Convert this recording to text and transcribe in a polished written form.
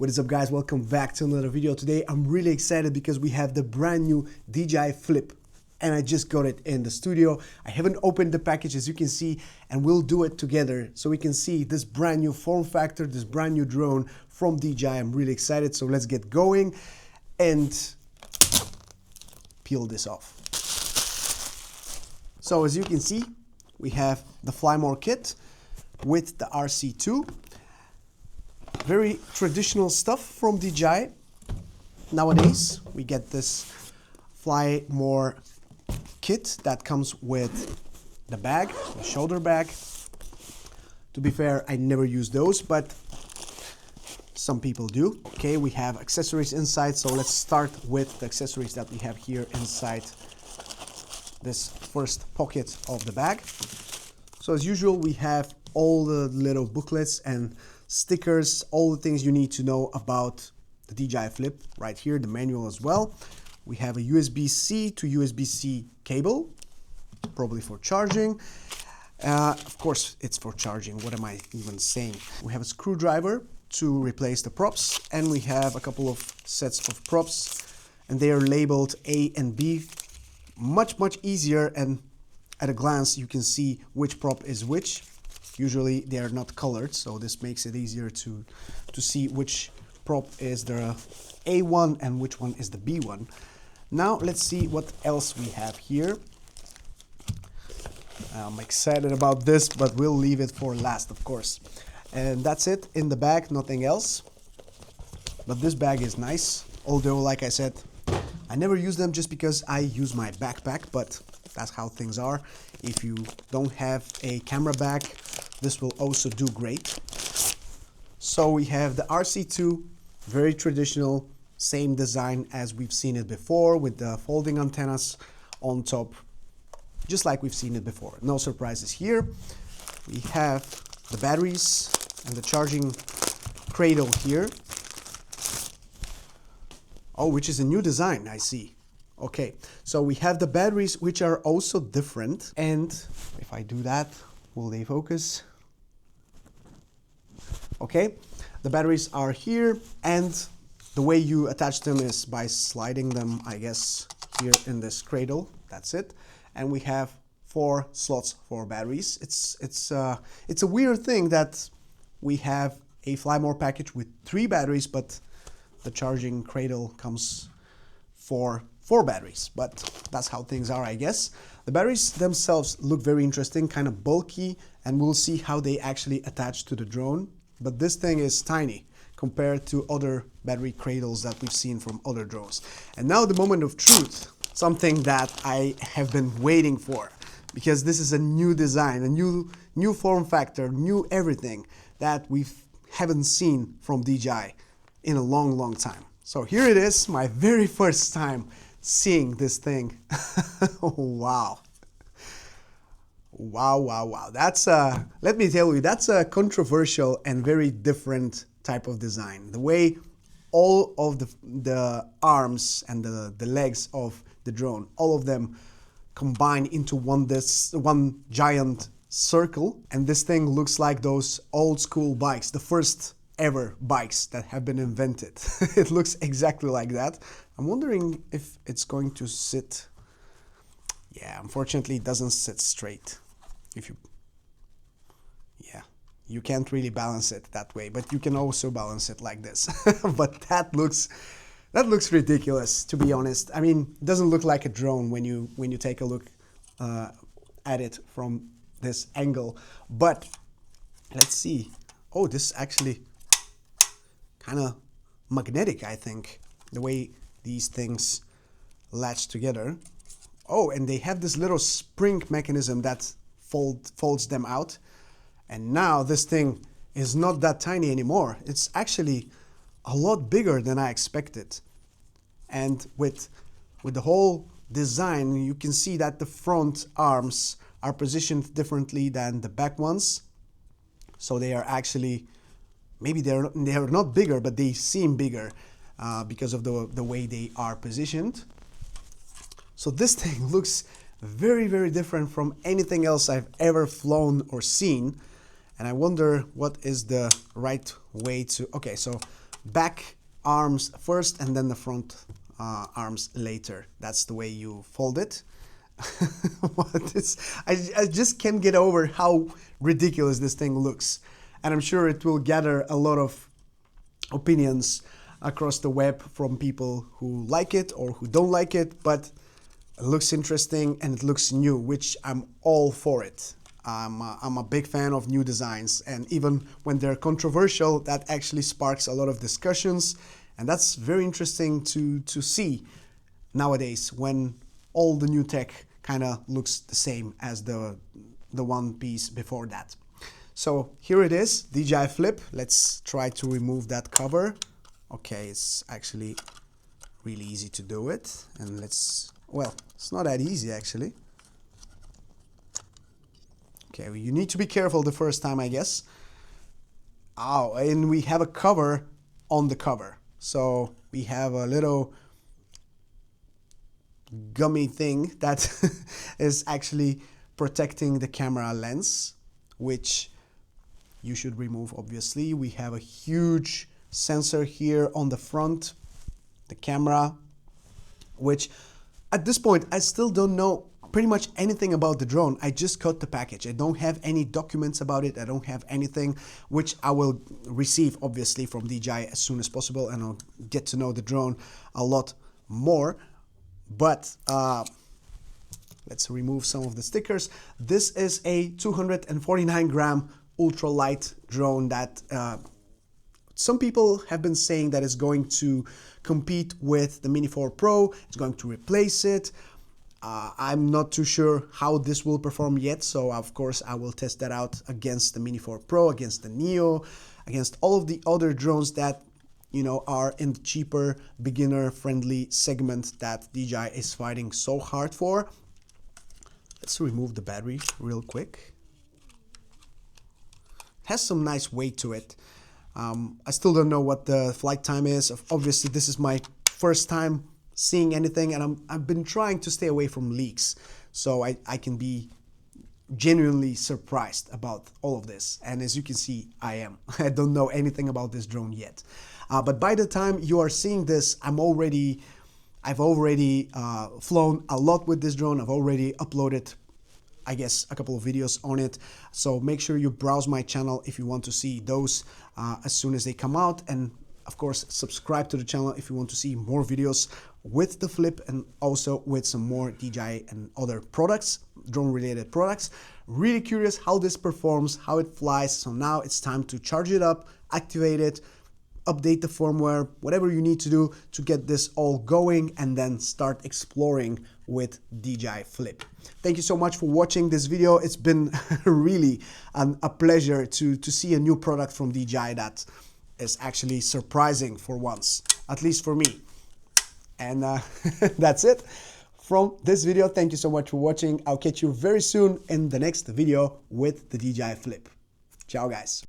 What is up, guys? Welcome back to another video. Today I'm really excited because we have the brand new DJI Flip and I just got it in the studio. I haven't opened the package, as you can see, and we'll do it together so we can see this brand new form factor, this brand new drone from DJI. I'm really excited, so let's get going and peel this off. So as you can see, we have the Fly More kit with the RC2. Very traditional stuff from DJI. Nowadays, we get this Fly More kit that comes with the bag, the shoulder bag. To be fair, I never use those, but some people do. Okay, we have accessories inside, so let's start with the accessories that we have here inside this first pocket of the bag. So as usual, we have all the little booklets and stickers, all the things you need to know about the DJI Flip right here, the manual as well. We have a USB-C to USB-C cable, probably for charging. Of course, it's for charging. What am I even saying? We have a screwdriver to replace the props, and we have a couple of sets of props, and they are labeled A and B. Much easier, and at a glance you can see which prop is which. Usually they are not colored, so this makes it easier to see which prop is the A1 and which one is the B1. Now let's see what else we have here. I'm excited about this, but we'll leave it for last, of course. And that's it in the bag, nothing else. But this bag is nice, although like I said, I never use them just because I use my backpack, but that's how things are. If you don't have a camera bag, this will also do great. So we have the RC2, very traditional, same design as we've seen it before, with the folding antennas on top, just like we've seen it before. No surprises here. We have the batteries and the charging cradle here. Oh, which is a new design, I see. Okay, so we have the batteries, which are also different. And if I do that, will they focus? Okay, the batteries are here, and the way you attach them is by sliding them, I guess, here in this cradle. That's it. And we have 4 slots for batteries. It's a weird thing that we have a Fly More package with 3 batteries, but the charging cradle comes for 4 batteries, but that's how things are, I guess. The batteries themselves look very interesting, kind of bulky, and we'll see how they actually attach to the drone. But this thing is tiny compared to other battery cradles that we've seen from other drones. And now the moment of truth, something that I have been waiting for, because this is a new design, a new form factor, new everything that we haven't seen from DJI in a long time. So here it is, my very first time seeing this thing. Wow. Wow. That's let me tell you, that's a controversial and very different type of design. The way all of the arms and the legs of the drone, all of them combine into one giant circle, and this thing looks like those old school bikes, the first ever bikes that have been invented. It looks exactly like that. I'm wondering if it's going to sit. Yeah, unfortunately it doesn't sit straight. You can't really balance it that way, but you can also balance it like this. But that looks ridiculous, to be honest. I mean, it doesn't look like a drone when you take a look at it from this angle. But let's see. Oh, this is actually kind of magnetic, I think, the way these things latch together. Oh, and they have this little spring mechanism that folds them out. And now this thing is not that tiny anymore. It's actually a lot bigger than I expected. And with the whole design, you can see that the front arms are positioned differently than the back ones. So they are actually, maybe they are not bigger, but they seem bigger because of the way they are positioned. So this thing looks very different from anything else I've ever flown or seen. And I wonder what is the right way to, okay, so back arms first and then the front arms later. That's the way you fold it. I just can't get over how ridiculous this thing looks, and I'm sure it will gather a lot of opinions across the web from people who like it or who don't like it, but it looks interesting and it looks new, which I'm all for it. I'm a big fan of new designs, and even when they're controversial, that actually sparks a lot of discussions, and that's very interesting to see nowadays when all the new tech kind of looks the same as the one piece before that. So here it is, DJI Flip. Let's try to remove that cover. Okay, it's actually really easy to do it, and well, it's not that easy actually. Okay, well, you need to be careful the first time, I guess. Oh, and we have a cover on the cover. So we have a little gummy thing that is actually protecting the camera lens, which you should remove, obviously. We have a huge sensor here on the front, the camera, which at this point I still don't know pretty much anything about the drone. I just got the package. I don't have any documents about it. I don't have anything, which I will receive obviously from DJI as soon as possible, and I'll get to know the drone a lot more. But let's remove some of the stickers. This is a 249 gram ultralight drone that some people have been saying that is going to compete with the Mini 4 Pro. It's going to replace it. I'm not too sure how this will perform yet, so of course I will test that out against the Mini 4 Pro, against the Neo, against all of the other drones that, you know, are in the cheaper, beginner-friendly segment that DJI is fighting so hard for. Let's remove the battery real quick. It has some nice weight to it. I still don't know what the flight time is. Obviously, this is my first time seeing anything, and I've been trying to stay away from leaks, so I can be genuinely surprised about all of this. And as you can see, I am. I don't know anything about this drone yet. But by the time you are seeing this, I've already flown a lot with this drone. I've already uploaded, I guess, a couple of videos on it. So make sure you browse my channel if you want to see those as soon as they come out. And of course, subscribe to the channel if you want to see more videos with the Flip and also with some more DJI and other products, drone related products. Really curious how this performs, how it flies. So now it's time to charge it up, activate it, update the firmware, whatever you need to do to get this all going, and then start exploring with DJI Flip. Thank you so much for watching this video. It's been really a pleasure to see a new product from DJI that is actually surprising for once, at least for me. And that's it from this video. Thank you so much for watching. I'll catch you very soon in the next video with the DJI Flip. Ciao, guys.